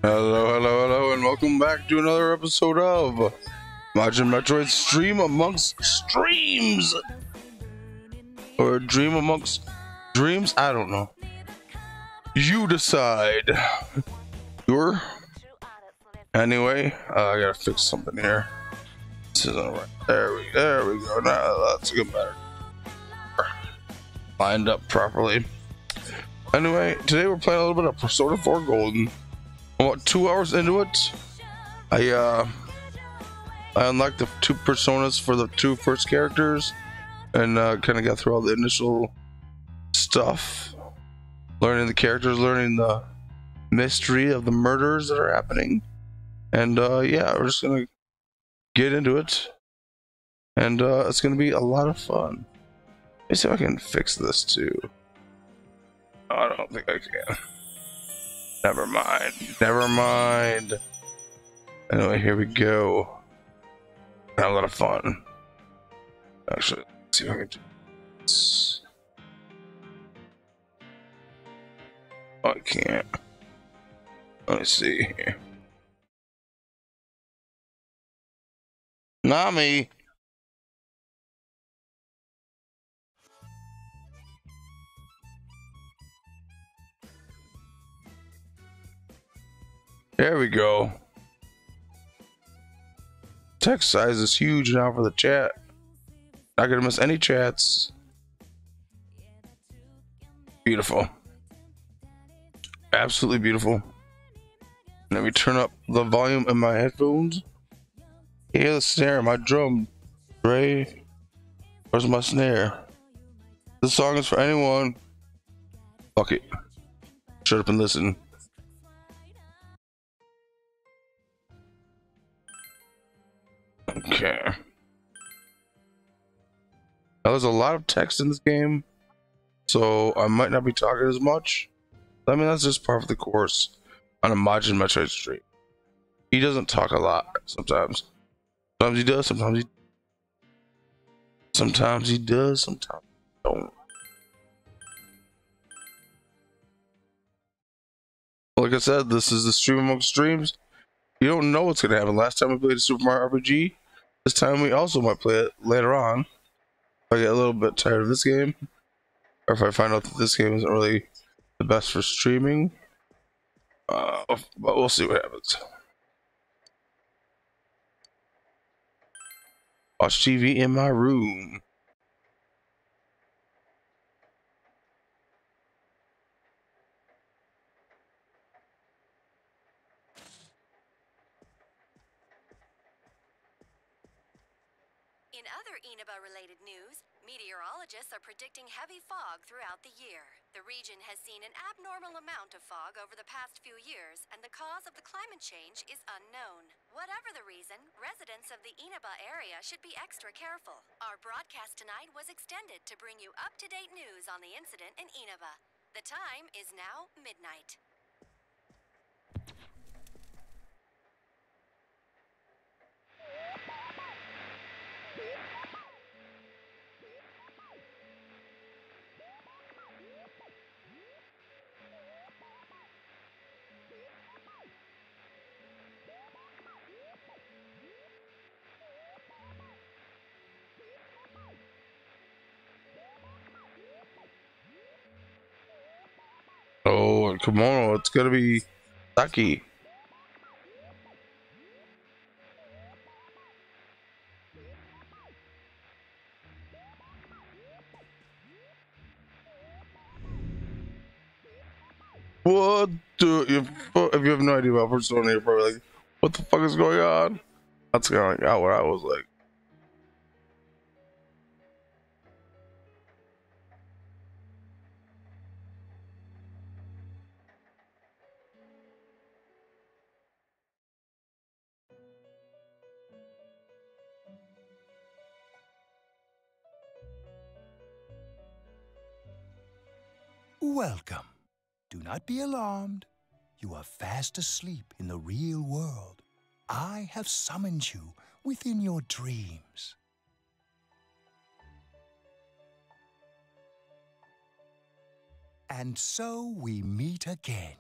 Hello, and welcome back to another episode of Majin Metroid Stream Amongst Streams! Or Dream Amongst Dreams? I don't know. You decide. Sure? Anyway, I gotta fix something here. This isn't right. There we go. Now that's good better. Lined up properly. Anyway, today we're playing a little bit of Persona 4 Golden. About 2 hours into it, I unlocked the 2 personas for the 2 first characters, and kind of got through all the initial stuff, learning the characters, learning the mystery of the murders that are happening, and yeah, we're just gonna get into it, and it's gonna be a lot of fun. Let me see if I can fix this too. Oh, I don't think I can. Never mind. Anyway, here we go. Had a lot of fun. Actually, let's see if I can do this. Oh, I can't. Let me see here. Nami! There we go. Text size is huge now for the chat. Not gonna miss any chats. Beautiful. Absolutely beautiful. Let me turn up the volume in my headphones. Hear the snare, my drum. Ray, where's my snare? This song is for anyone. Fuck it. Shut up and listen. Okay. Now there's a lot of text in this game, so I might not be talking as much. I mean, that's just part of the course on a Majin Metroid stream. He doesn't talk a lot sometimes. Sometimes he does, sometimes he does, sometimes he don't. Like I said, this is the stream amongst streams. You don't know what's gonna happen. Last time we played a Super Mario RPG. This time we also might play it later on. If I get a little bit tired of this game, or if I find out that this game isn't really the best for streaming. But we'll see what happens. Watch TV in my room. In other Inaba-related news, meteorologists are predicting heavy fog throughout the year. The region has seen an abnormal amount of fog over the past few years, and the cause of the climate change is unknown. Whatever the reason, residents of the Inaba area should be extra careful. Our broadcast tonight was extended to bring you up-to-date news on the incident in Inaba. The time is now midnight. Oh, kimono, it's gonna be Saki. What do you? If you have no idea about Persona, you're probably like, "What the fuck is going on?" That's kind of like what I was like. Welcome. Do not be alarmed. You are fast asleep in the real world. I have summoned you within your dreams. And so we meet again.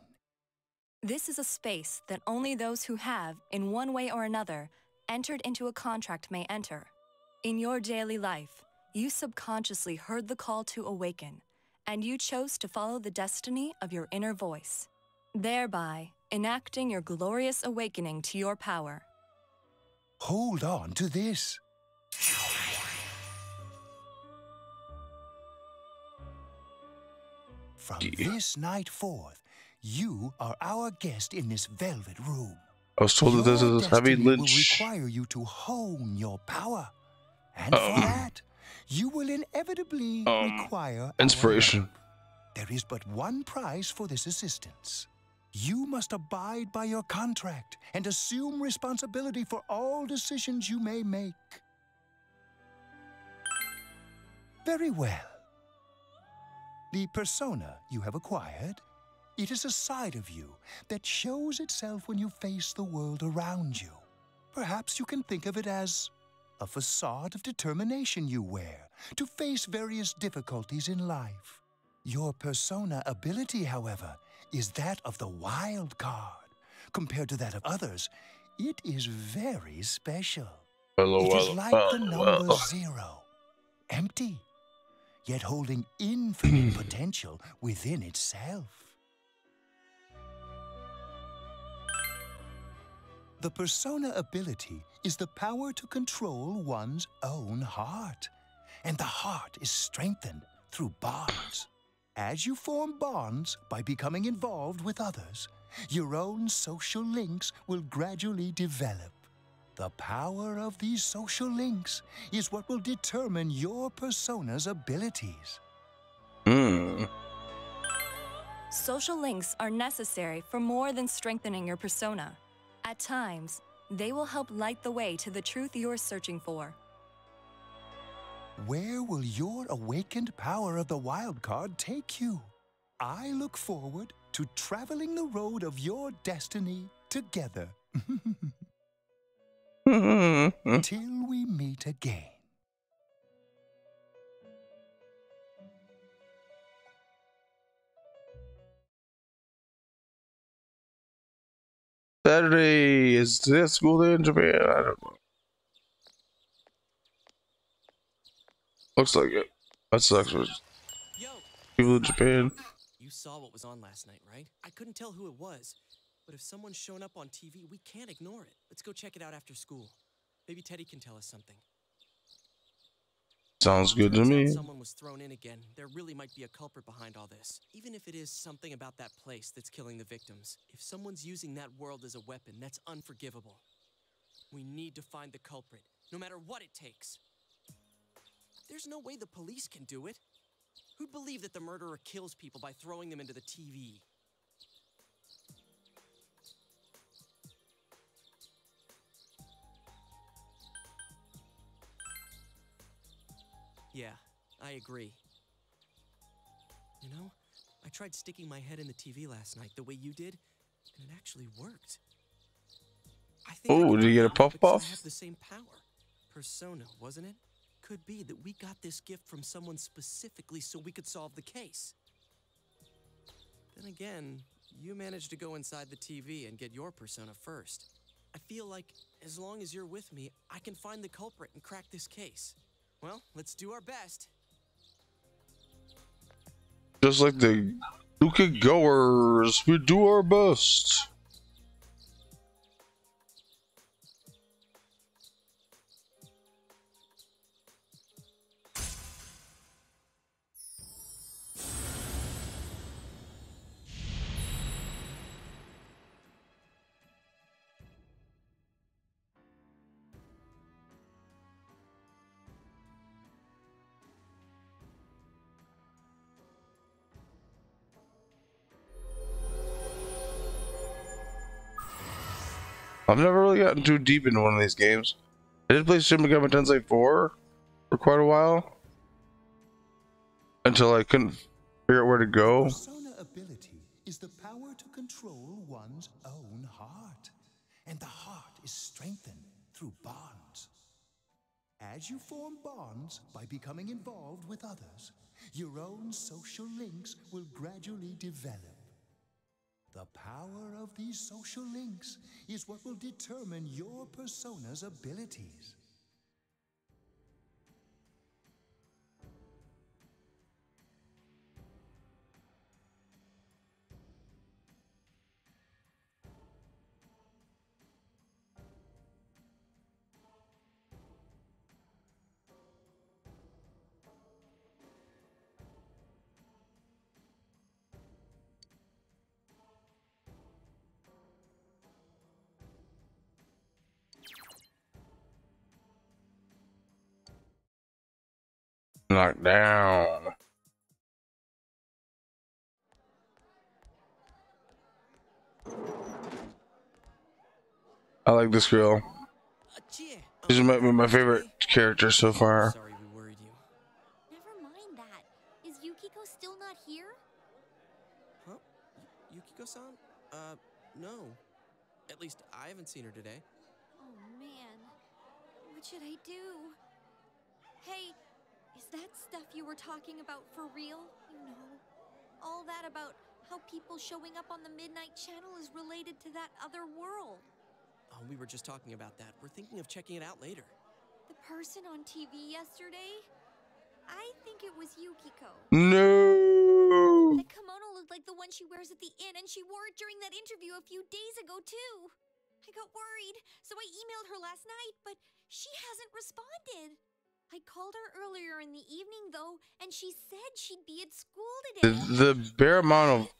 This is a space that only those who have, in one way or another, entered into a contract may enter. In your daily life, you subconsciously heard the call to awaken, and you chose to follow the destiny of your inner voice, thereby enacting your glorious awakening to your power. Hold on to this. From this night forth, you are our guest in this velvet room. I was told that this Your is heavy destiny will lynch. require you to hone your power. And for that, you will inevitably require our inspiration. help. There is but one price for this assistance. You must abide by your contract and assume responsibility for all decisions you may make. Very well. The persona you have acquired, it is a side of you that shows itself when you face the world around you. Perhaps you can think of it as a facade of determination you wear to face various difficulties in life. Your persona ability, however, is that of the wild card. Compared to that of others, it is very special. It is like the number 0, empty, yet holding infinite potential within itself. The persona ability is the power to control one's own heart, and the heart is strengthened through bonds. As you form bonds by becoming involved with others, your own social links will gradually develop. The power of these social links is what will determine your persona's abilities. Social links are necessary for more than strengthening your persona. At times, they will help light the way to the truth you're searching for. Where will your awakened power of the wild card take you? I look forward to traveling the road of your destiny together. Till we meet again. Saturday is this school day in Japan? I don't know. Looks like it. That sucks for people in Japan. You saw what was on last night, right? I couldn't tell who it was, but if someone's shown up on TV, we can't ignore it. Let's go check it out after school. Maybe Teddy can tell us something. Sounds good to me. Someone was thrown in again. There really might be a culprit behind all this. Even if it is something about that place that's killing the victims. If someone's using that world as a weapon, that's unforgivable. We need to find the culprit, no matter what it takes. There's no way the police can do it. Who'd believe that the murderer kills people by throwing them into the TV? Yeah, I agree. You know, I tried sticking my head in the TV last night the way you did, and it actually worked. I think Oh, did you get a puff puff? I have the same power. Persona, wasn't it? Could be that we got this gift from someone specifically so we could solve the case. Then again, you managed to go inside the TV and get your persona first. I feel like as long as you're with me, I can find the culprit and crack this case. Well, let's do our best. Just like the Luka goers, we do our best. I've never really gotten too deep into one of these games. I did play Shin Megami Tensei 4 for quite a while. Until I couldn't figure out where to go. Persona ability is the power to control one's own heart. And the heart is strengthened through bonds. As you form bonds by becoming involved with others, your own social links will gradually develop. The power of these social links is what will determine your persona's abilities. Knocked down. I like this girl. She's my favorite character so far. Sorry we worried you. Never mind that. Is Yukiko still not here? Huh? Yukiko-san? No. At least I haven't seen her today. Oh man, what should I do? Hey, is that stuff you were talking about for real? You know, all that about how people showing up on the Midnight Channel is related to that other world. Oh, we were just talking about that. We're thinking of checking it out later. The person on TV yesterday? I think it was Yukiko. No. The kimono looked like the one she wears at the inn, and she wore it during that interview a few days ago, too. I got worried, so I emailed her last night, but she hasn't responded. I called her earlier in the evening, though, and she said she'd be at school today. The bare amount of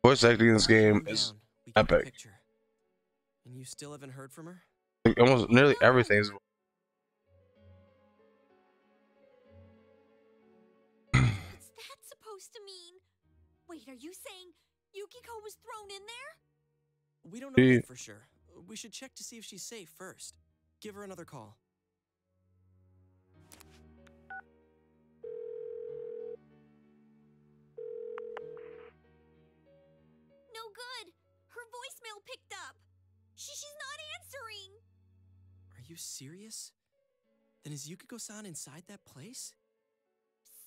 voice acting in this game is We got the epic. picture. And you still haven't heard from her? Like almost nearly everything is. What's that supposed to mean? Wait, are you saying Yukiko was thrown in there? We don't know yet for sure. We should check to see if she's safe first. Give her another call. No good. Her voicemail picked up. She's not answering. Are you serious? Then is Yukiko-san inside that place?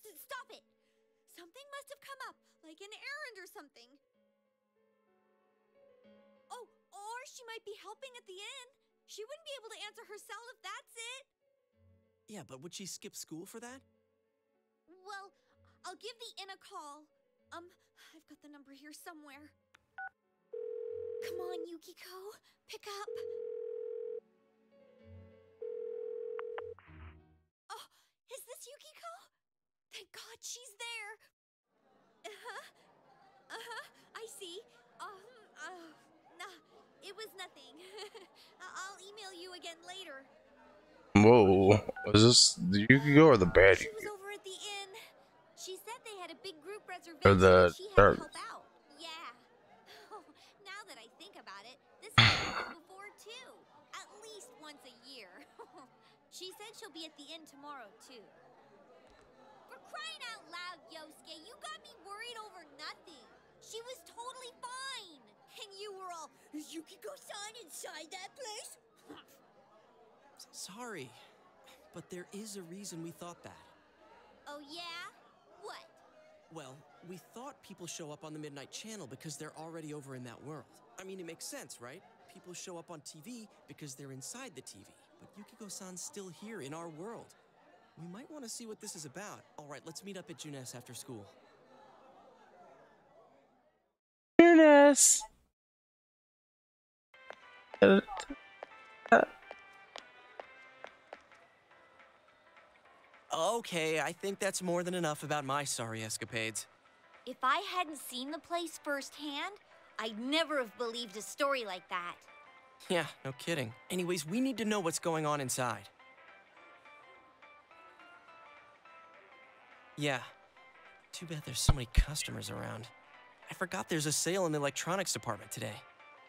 Stop it. Something must have come up, like an errand or something. Oh, or she might be helping at the inn. She wouldn't be able to answer her cell if that's it. Yeah, but would she skip school for that? Well, I'll give the inn a call. I've got the number here somewhere. Come on, Yukiko. Pick up. Oh, is this Yukiko? Thank God she's there. I see. Nah, it was nothing. I'll email you again later. Whoa, is this the Yukiko or the bad She was Yukiko? over at the inn. She said they had a big group reservation Or the and she had dark. to help out. Yeah. Oh, now that I think about it, this has happened before too. At least once a year. She said she'll be at the inn tomorrow too. For crying out loud, Yosuke, you got me worried over nothing. She was totally fine. And you were all, is Yukiko-san inside that place? Sorry, but there is a reason we thought that. Oh yeah? What? Well, we thought people show up on the Midnight Channel because they're already over in that world. I mean, it makes sense, right? People show up on TV because they're inside the TV. But Yukiko-san's still here in our world. We might want to see what this is about. All right, let's meet up at Junes after school. Goodness. Okay, I think that's more than enough about my sorry escapades. If I hadn't seen the place firsthand, I'd never have believed a story like that. Yeah, no kidding. Anyways, we need to know what's going on inside. Yeah. Too bad there's so many customers around. I forgot there's a sale in the electronics department today.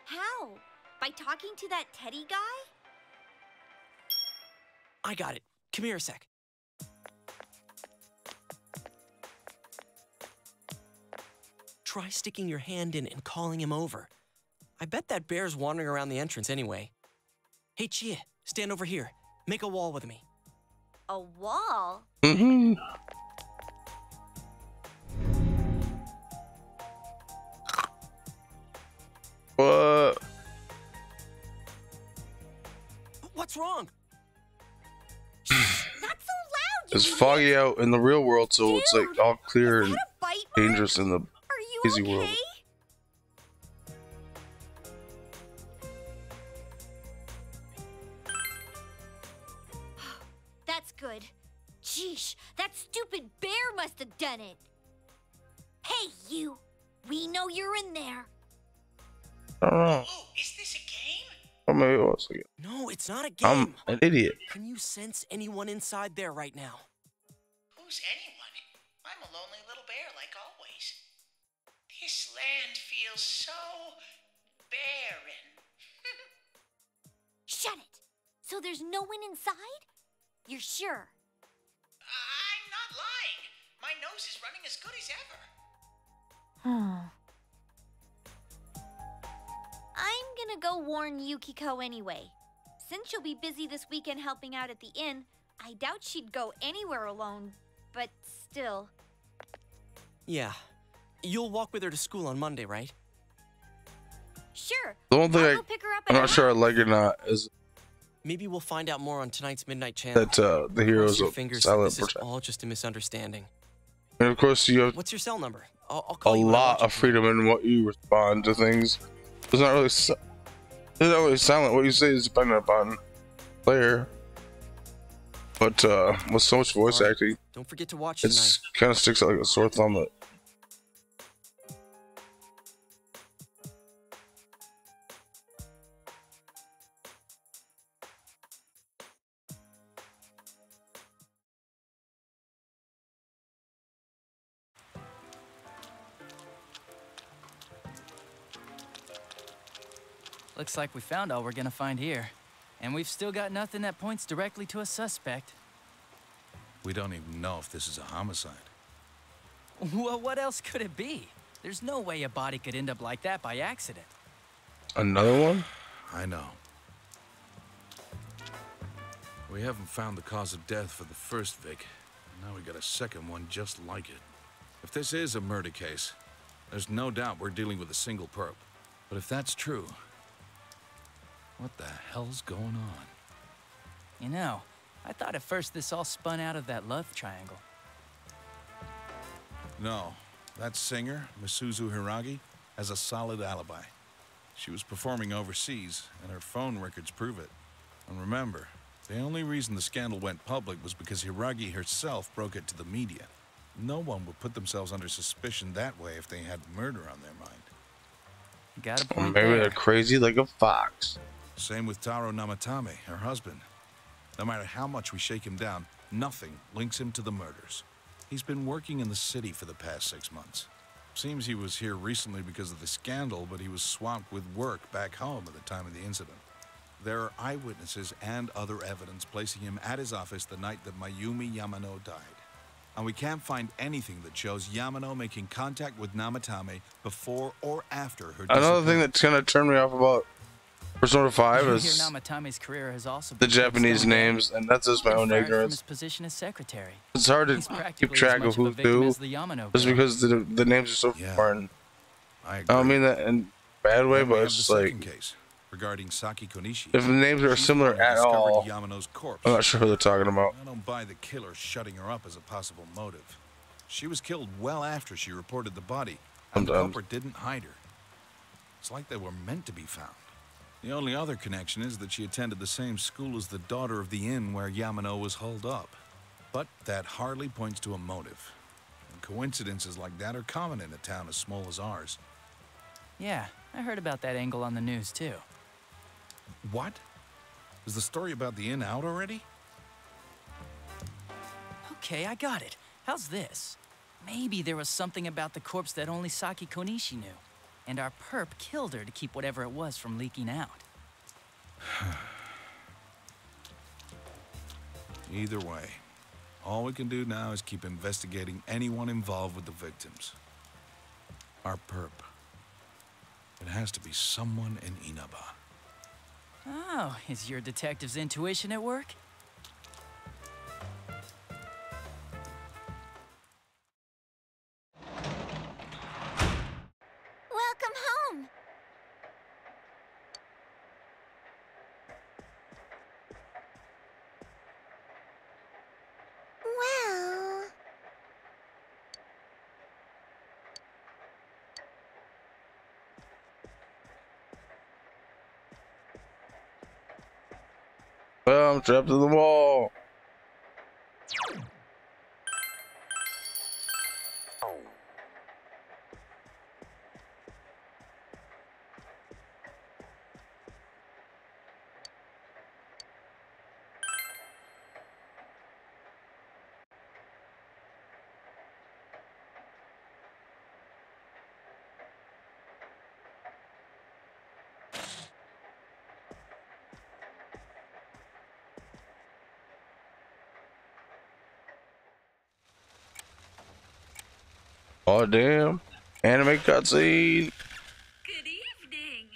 How? By talking to that Teddy guy? I got it. Come here a sec. Try sticking your hand in and calling him over. I bet that bear's wandering around the entrance anyway. Hey, Chia, stand over here. Make a wall with me. A wall? Mm-hmm. What's wrong? Not so loud, you It's idiot. foggy out in the real world, so it's like Dude, all clear Is and that a bite mark? dangerous in the Are you crazy okay? world. That's good. Sheesh, that stupid bear must have done it. Hey, you. We know you're in there. I don't know. Oh, is this a game? Or maybe it was like, No, it's not a I'm game. an idiot. Can you sense anyone inside there right now? Who's anyone? I'm a lonely little bear like always. This land feels so barren. Shut it. So there's no one inside? You're sure? I'm not lying. My nose is running as good as ever. I'm gonna go warn Yukiko anyway. Since she'll be busy this weekend helping out at the inn, I doubt she'd go anywhere alone, but still. Yeah. You'll walk with her to school on Monday, right? Sure. The one thing I'll go pick her up at I'm her not sure I house. like it or not is Maybe we'll find out more on tonight's Midnight Channel. that the Cross heroes your of fingers silent this is protect. all just a misunderstanding. And of course, you have What's your cell number? I'll a call you when I lot watch it of tonight. freedom in what you respond to things. It's not really, it's not really silent. What you say is dependent upon player. But with so much voice Alright. acting, Don't forget to watch tonight. it kind of sticks out like a sore thumb. That Looks like we found all we're gonna find here. And we've still got nothing that points directly to a suspect. We don't even know if this is a homicide. Well, what else could it be? There's no way a body could end up like that by accident. another one? I know. We haven't found the cause of death for the first Vic. Now we got a second one just like it. If this is a murder case, there's no doubt we're dealing with a single perp. But if that's true, what the hell's going on? You know, I thought at first this all spun out of that love triangle. No, that singer, Misuzu Hiragi, has a solid alibi. She was performing overseas, and her phone records prove it. And remember, the only reason the scandal went public was because Hiragi herself broke it to the media. No one would put themselves under suspicion that way if they had murder on their mind. Got a Or point maybe there. they're crazy like a fox. Same with Taro Namatame, her husband. No matter how much we shake him down, nothing links him to the murders. He's been working in the city for the past 6 months. Seems he was here recently because of the scandal, but he was swamped with work back home at the time of the incident. There are eyewitnesses and other evidence placing him at his office the night that Mayumi Yamano died. And we can't find anything that shows Yamano making contact with Namatame before or after her Another thing that's gonna turn me off about Persona 5 You hear is Namatame's career has also the been shut Japanese down. names, and that's just my Been own fired from ignorance. his position as secretary. It's hard He's to practically keep track as of much a who's victim who, as the Yamano just girl. because the names are so Yeah. foreign. I I agree. don't mean that in a bad way, Then we but have it's the like, second case regarding Saki Konishi. if the names are She's similar the one who at discovered all, Yamano's corpse. I'm not sure who they're talking about. I don't buy the killer shutting her up as a possible motive. She was killed well after she reported the body, and the Sometimes. culprit didn't hide her. It's like they were meant to be found. The only other connection is that she attended the same school as the daughter of the inn where Yamano was holed up. But that hardly points to a motive. And coincidences like that are common in a town as small as ours. Yeah, I heard about that angle on the news too. What? Is the story about the inn out already? Okay, I got it. How's this? Maybe there was something about the corpse that only Saki Konishi knew. And our perp killed her to keep whatever it was from leaking out. Either way, all we can do now is keep investigating anyone involved with the victims. Our perp. It has to be someone in Inaba. Oh, is your detective's intuition at work? Welcome home. I'm trapped to the wall. Oh damn! Anime cutscene. Good evening.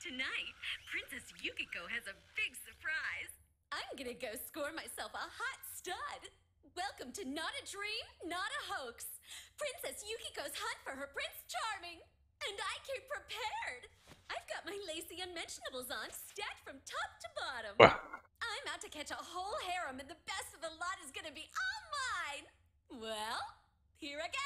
Tonight, Princess Yukiko has a big surprise. I'm gonna go score myself a hot stud. Welcome to Not a Dream, Not a Hoax. Princess Yukiko's hunt for her Prince Charming. And I came prepared. I've got my lacy unmentionables on, stacked from top to bottom. I'm out to catch a whole harem, and the best of the lot is gonna be all mine. Well, here I go.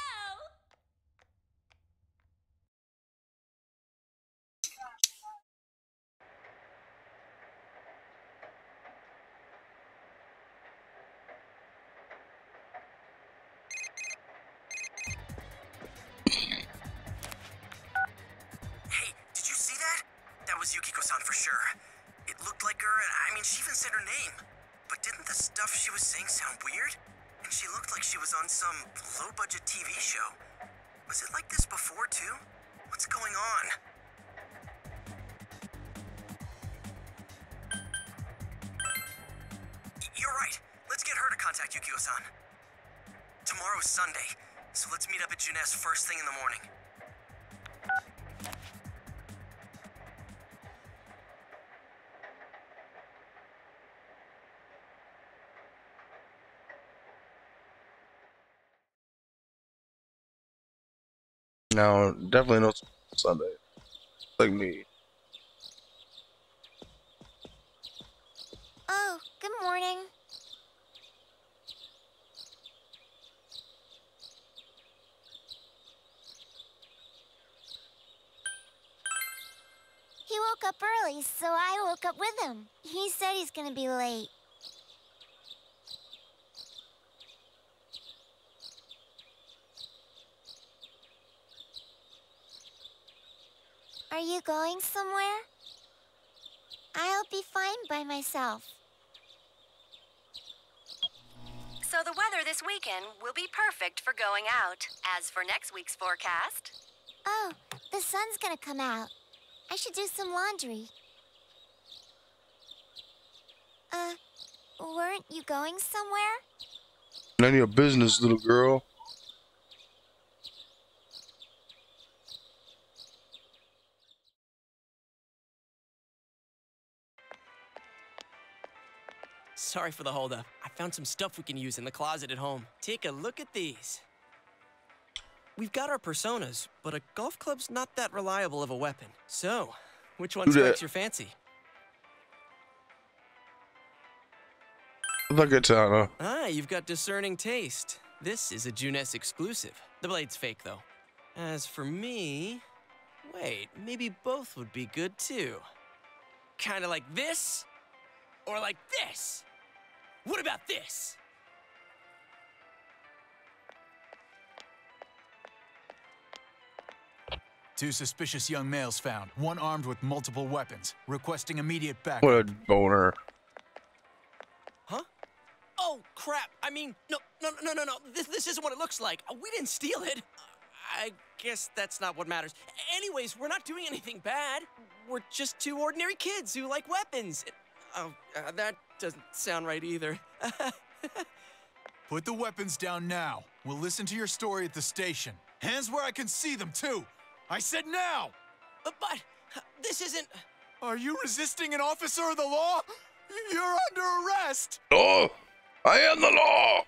Hey, did you see that? That was Yukiko-san for sure. It looked like her, and I mean, she even said her name. But didn't the stuff she was saying sound weird? And she looked like she was on some low-budget TV show. Was it like this before, too? What's going on? You're right. Let's get her to contact Yukio-san. Tomorrow's Sunday, so let's meet up at Junes first thing in the morning. No, definitely no Sunday. Like me. Oh, good morning. He woke up early, so I woke up with him. He said he's gonna be late. Are you going somewhere? I'll be fine by myself. So the weather this weekend will be perfect for going out. As for next week's forecast... Oh, the sun's gonna come out. I should do some laundry. Weren't you going somewhere? None of your business, little girl. Sorry for the holdup. I found some stuff we can use in the closet at home. Take a look at these. We've got our personas, but a golf club's not that reliable of a weapon. So, which one strikes your fancy? The katana. Ah, you've got discerning taste. This is a Junes exclusive. The blade's fake, though. As for me... Wait, maybe both would be good, too. Kinda like this? Or like this? What about this? Two suspicious young males found, one armed with multiple weapons, requesting immediate backup. What a boner. Huh? Oh, crap. I mean, no. This isn't what it looks like. We didn't steal it. I guess that's not what matters. Anyways, we're not doing anything bad. We're just two ordinary kids who like weapons. That doesn't sound right either. Put the weapons down now. We'll listen to your story at the station. Hands where I can see them, too. I said now! But this isn't... Are you resisting an officer of the law? You're under arrest! Oh, I am the law.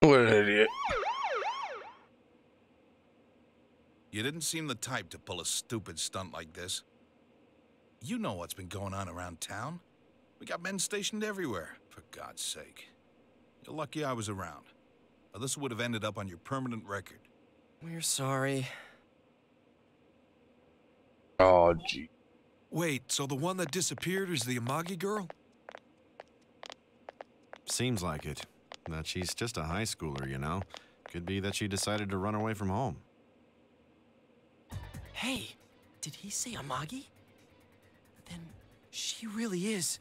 What an idiot. You didn't seem the type to pull a stupid stunt like this. You know what's been going on around town. We got men stationed everywhere, for God's sake. You're lucky I was around, or this would have ended up on your permanent record. We're sorry. Oh, gee. Wait, so the one that disappeared is the Amagi girl? Seems like it. But she's just a high schooler, you know? Could be that she decided to run away from home. Hey, did he say Amagi? Then she really is.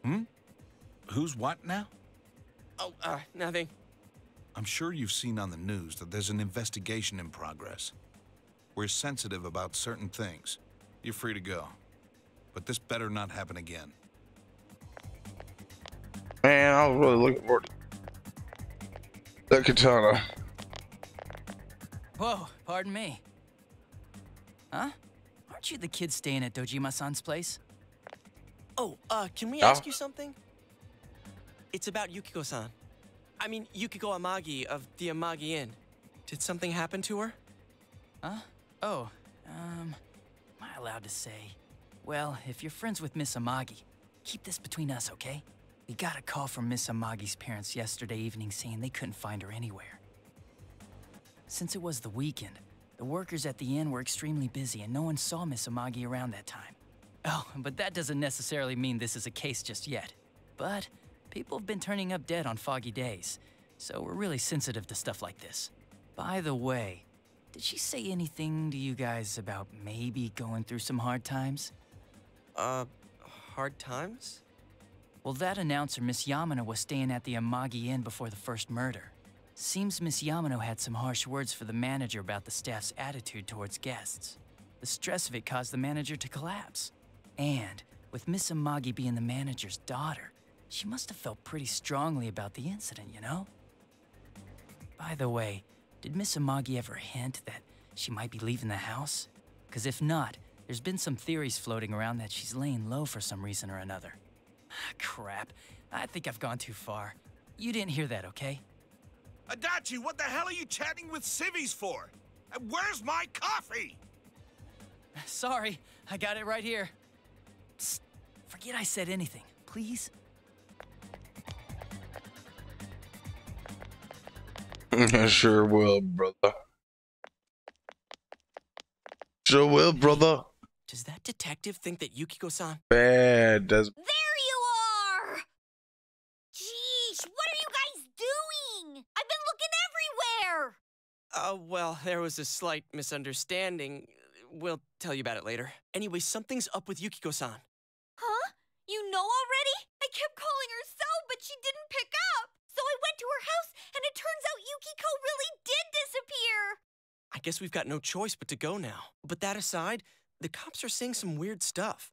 Hmm? Who's what now? Oh, nothing. I'm sure you've seen on the news that there's an investigation in progress. We're sensitive about certain things. You're free to go. But this better not happen again. Man, I was really looking forward to that katana. Whoa, pardon me. Huh? Aren't you the kid staying at Dojima-san's place? Oh, can we Yeah? ask you something? It's about Yukiko-san. I mean, Yukiko Amagi of the Amagi Inn. Did something happen to her? Huh? Oh, am I allowed to say? Well, if you're friends with Miss Amagi, keep this between us, okay? We got a call from Miss Amagi's parents yesterday evening saying they couldn't find her anywhere. Since it was the weekend, the workers at the inn were extremely busy and no one saw Miss Amagi around that time. Oh, but that doesn't necessarily mean this is a case just yet. But people have been turning up dead on foggy days, so we're really sensitive to stuff like this. By the way, did she say anything to you guys about maybe going through some hard times? Hard times? Well, that announcer, Miss Yamano, was staying at the Amagi Inn before the first murder. Seems Miss Yamano had some harsh words for the manager about the staff's attitude towards guests. The stress of it caused the manager to collapse. And with Miss Amagi being the manager's daughter, she must have felt pretty strongly about the incident, you know? By the way, did Miss Amagi ever hint that she might be leaving the house? Because if not, there's been some theories floating around that she's laying low for some reason or another. Ah, crap. I think I've gone too far. You didn't hear that, okay? Adachi, what the hell are you chatting with civvies for? And where's my coffee? Sorry, I got it right here. Psst, forget I said anything, please. I sure will, brother. Sure will, brother. Does that detective think that Yukiko-san... Bad. That's There you are! Jeez, what are you guys doing? I've been looking everywhere! well, there was a slight misunderstanding. We'll tell you about it later. Anyway, something's up with Yukiko-san. Huh? You know already? I kept calling her cell, but she didn't pick up. So I went to her house, and it turns out Yukiko really did disappear. I guess we've got no choice but to go now. But that aside, the cops are saying some weird stuff.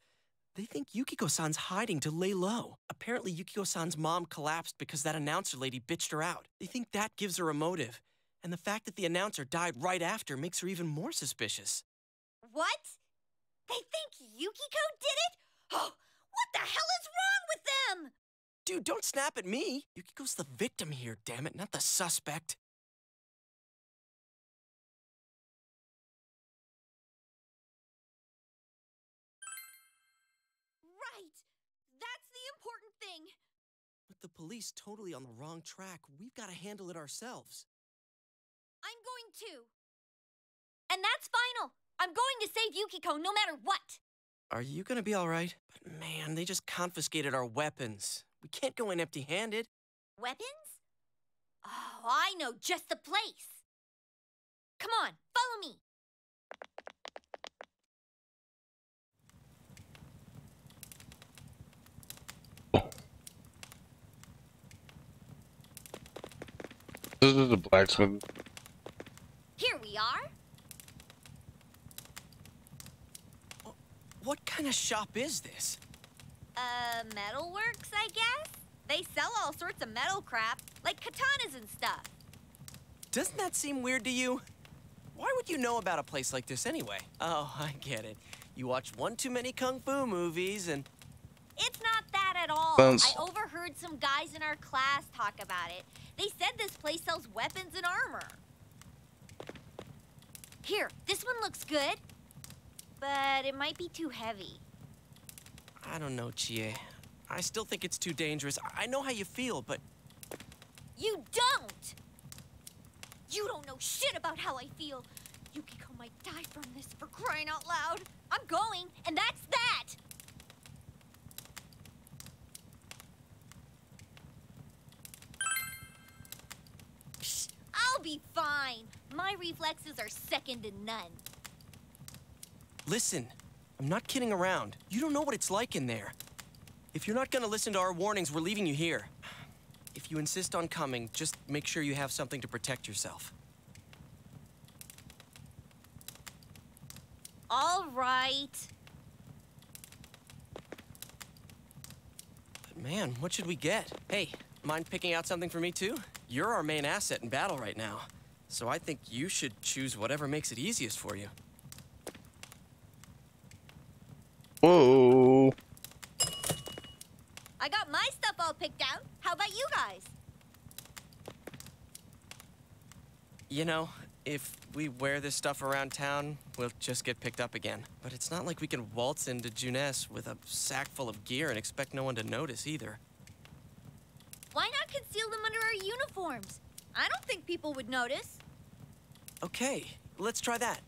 They think Yukiko-san's hiding to lay low. Apparently, Yukiko-san's mom collapsed because that announcer lady bitched her out. They think that gives her a motive. And the fact that the announcer died right after makes her even more suspicious. What? They think Yukiko did it? Oh, what the hell is wrong with them? Dude, don't snap at me. Yukiko's the victim here, damn it, not the suspect. Right. That's the important thing. With the police totally on the wrong track, we've got to handle it ourselves. I'm going to. And that's final. I'm going to save Yukiko no matter what. Are you gonna be all right? But man, they just confiscated our weapons. We can't go in empty-handed. Weapons? Oh, I know just the place. Come on, follow me. This is a blacksmith. Here we are. What kind of shop is this? Metalworks, I guess? They sell all sorts of metal crap, like katanas and stuff. Doesn't that seem weird to you? Why would you know about a place like this anyway? Oh, I get it. You watched one too many kung fu movies and... It's not that at all. Sounds- I overheard some guys in our class talk about it. They said this place sells weapons and armor. Here, this one looks good, but it might be too heavy. I don't know, Chie. I still think it's too dangerous. I know how you feel, but... You don't! You don't know shit about how I feel. Yukiko might die from this, for crying out loud. I'm going, and that's that! Psh, I'll be fine. My reflexes are second to none. Listen, I'm not kidding around. You don't know what it's like in there. If you're not gonna listen to our warnings, we're leaving you here. If you insist on coming, just make sure you have something to protect yourself. All right. But man, what should we get? Hey, mind picking out something for me too? You're our main asset in battle right now. So I think you should choose whatever makes it easiest for you. Whoa. I got my stuff all picked out. How about you guys? You know, if we wear this stuff around town, we'll just get picked up again. But it's not like we can waltz into Junes with a sack full of gear and expect no one to notice either. Why not conceal them under our uniforms? I don't think people would notice. Okay, let's try that.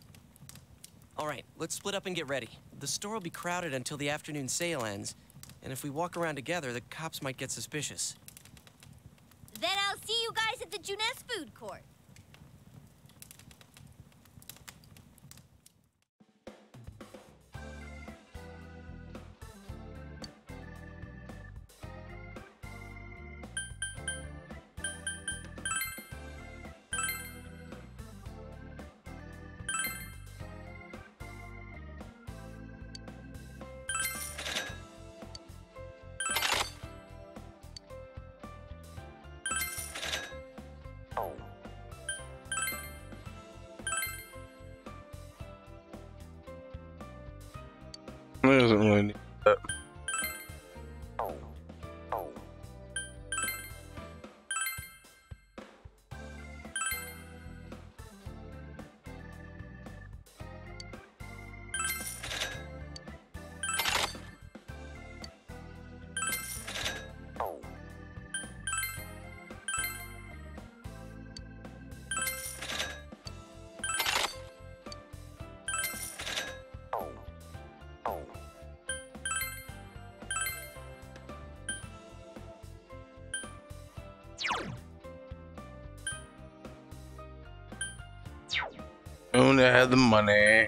All right, let's split up and get ready. The store will be crowded until the afternoon sale ends, and if we walk around together, the cops might get suspicious. Then I'll see you guys at the Junes food court. It doesn't really need that. Only had the money.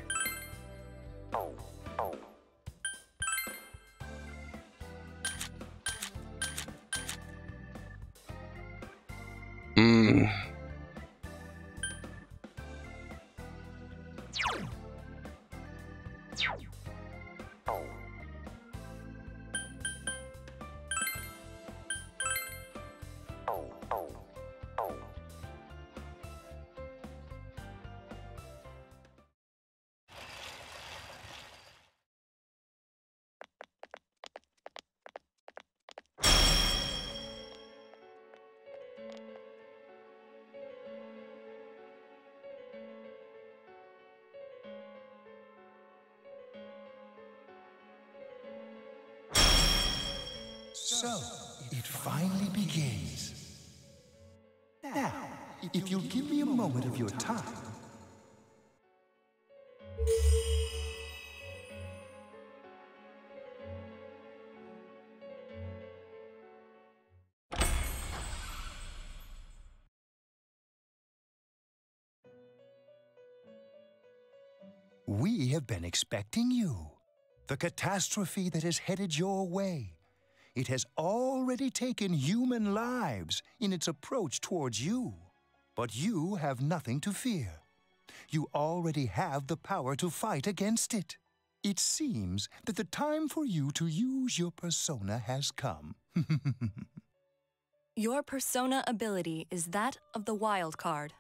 So, it finally begins. Now, if you'll give me a moment of your time. We have been expecting you. The catastrophe that is headed your way. It has already taken human lives in its approach towards you. But you have nothing to fear. You already have the power to fight against it. It seems that the time for you to use your persona has come. Your persona ability is that of the wild card.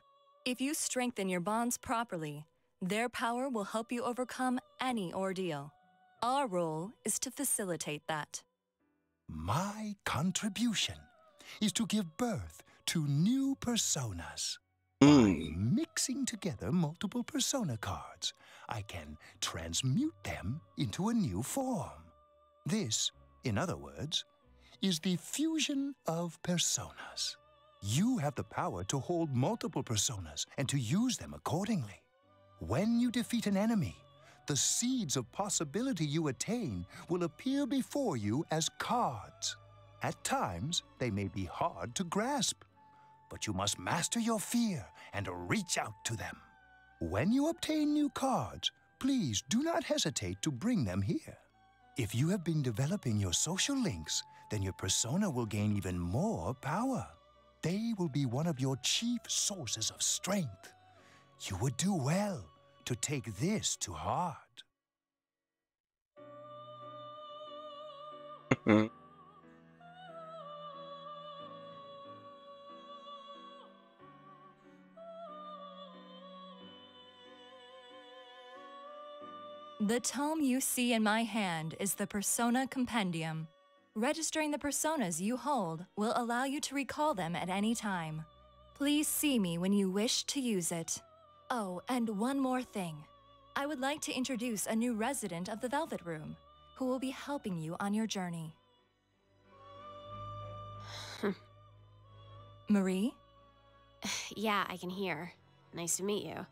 If you strengthen your bonds properly, their power will help you overcome any ordeal. Our role is to facilitate that. My contribution is to give birth to new personas. By mixing together multiple persona cards, I can transmute them into a new form. This, in other words, is the fusion of personas. You have the power to hold multiple personas and to use them accordingly. When you defeat an enemy, the seeds of possibility you attain will appear before you as cards. At times, they may be hard to grasp, but you must master your fear and reach out to them. When you obtain new cards, please do not hesitate to bring them here. If you have been developing your social links, then your persona will gain even more power. They will be one of your chief sources of strength. You would do well to take this to heart. The tome you see in my hand is the Persona Compendium. Registering the personas you hold will allow you to recall them at any time. Please see me when you wish to use it. Oh, and one more thing. I would like to introduce a new resident of the Velvet Room, who will be helping you on your journey. Marie? Yeah, I can hear. Nice to meet you.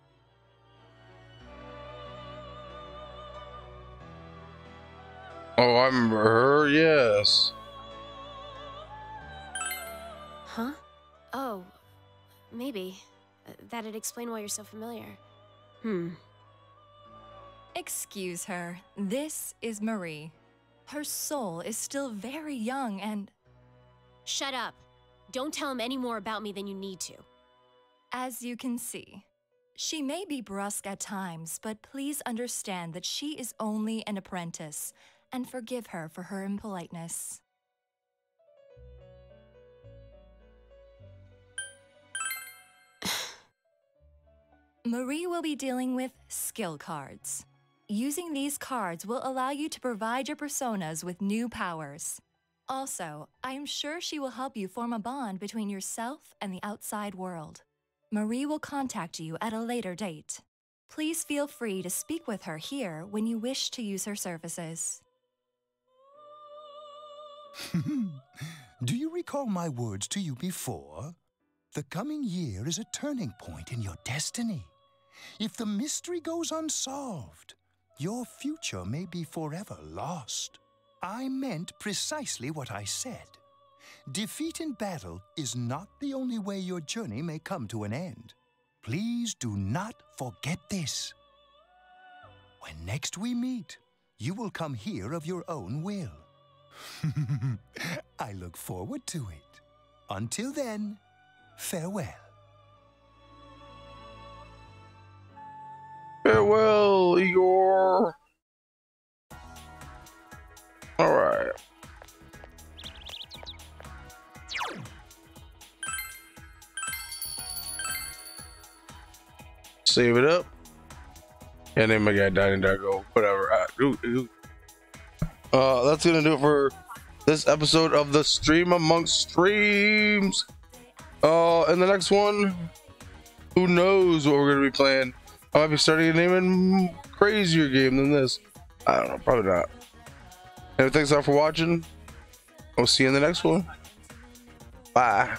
Oh, I remember her, yes. Huh? Oh, maybe. That'd explain why you're so familiar. Excuse her. This is Marie. Her soul is still very young and... Shut up. Don't tell him any more about me than you need to. As you can see, she may be brusque at times, but please understand that she is only an apprentice, and forgive her for her impoliteness. Marie will be dealing with skill cards. Using these cards will allow you to provide your personas with new powers. Also, I am sure she will help you form a bond between yourself and the outside world. Marie will contact you at a later date. Please feel free to speak with her here when you wish to use her services. Do you recall my words to you before? The coming year is a turning point in your destiny. If the mystery goes unsolved, your future may be forever lost. I meant precisely what I said. Defeat in battle is not the only way your journey may come to an end. Please do not forget this. When next we meet, you will come here of your own will. I look forward to it. Until then, farewell. Farewell, Igor. All right. Save it up. And then my guy died and there go. Whatever. That's gonna do it for this episode of the Stream Amongst Streams. And the next one, who knows what we're gonna be playing? I might be starting an even crazier game than this. I don't know, probably not. Anyway, thanks all for watching. I'll see you in the next one. Bye.